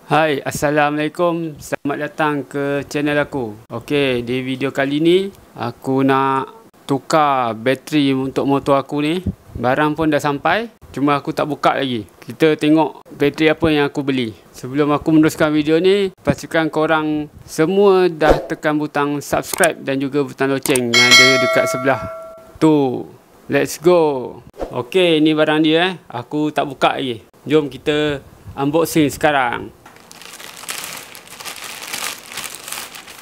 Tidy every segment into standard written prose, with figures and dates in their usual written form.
Hai, Assalamualaikum. Selamat datang ke channel aku. Okey, di video kali ni aku nak tukar bateri untuk motor aku ni. Barang pun dah sampai, cuma aku tak buka lagi. Kita tengok bateri apa yang aku beli. Sebelum aku meneruskan video ni, pastikan korang semua dah tekan butang subscribe dan juga butang loceng yang ada dekat sebelah tu. Let's go. Okey, ni barang dia Aku tak buka lagi. Jom kita unboxing sekarang.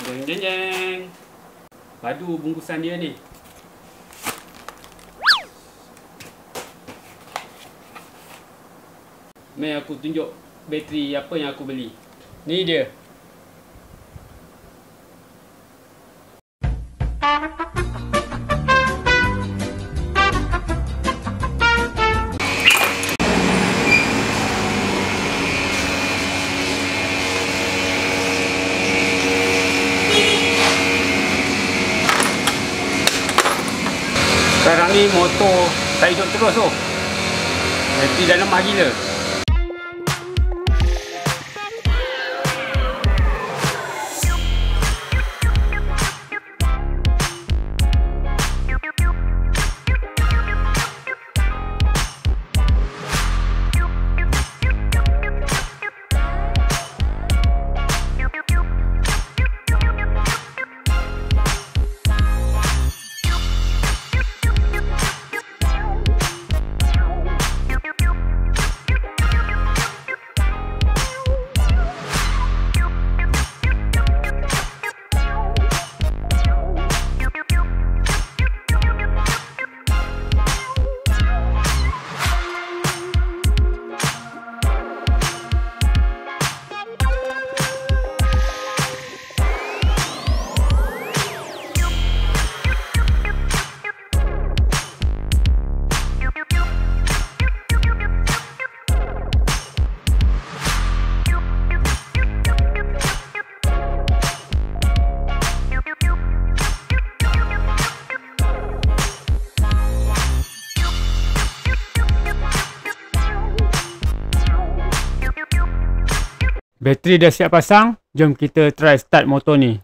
Jeng jeng jeng. Padu bungkusan dia ni. Mari aku tunjuk bateri apa yang aku beli. Ni dia. Sekarang ni motor tak hidup terus tu. Bateri dah lemah gila. Bateri dah siap pasang, jom kita try start motor ni.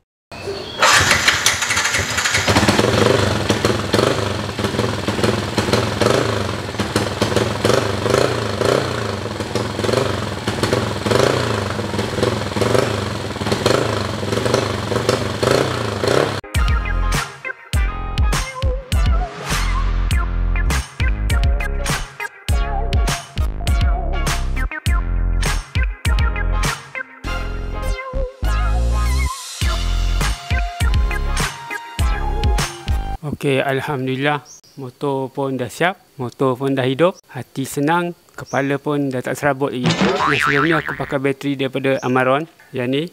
Okey, Alhamdulillah, motor pun dah siap, motor pun dah hidup, hati senang, kepala pun dah tak serabut lagi. Yang sebelum ni aku pakai bateri daripada Amaron. Yang ni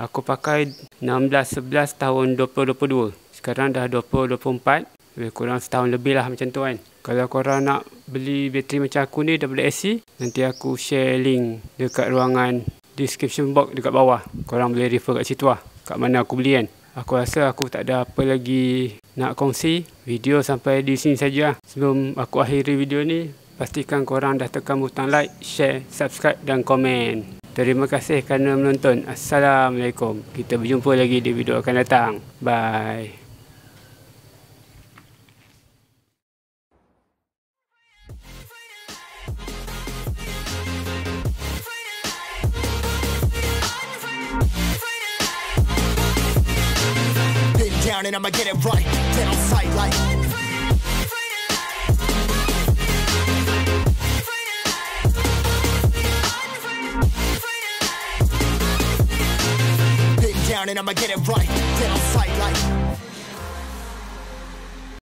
aku pakai 16/11 tahun 2022. Sekarang dah 2024, lebih kurang setahun lebih lah macam tu kan. Kalau korang nak beli bateri macam aku ni WSC, nanti aku share link dekat ruangan description box dekat bawah. Korang boleh refer kat situ lah, kat mana aku beli kan. Aku rasa aku tak ada apa lagi nak kongsi. Video sampai di sini saja. Sebelum aku akhiri video ni, pastikan korang dah tekan butang like, share, subscribe dan komen. Terima kasih kerana menonton. Assalamualaikum. Kita berjumpa lagi di video akan datang. Bye. And I'ma get it right, dead on sight like been down and I'ma get it right, dead on sight like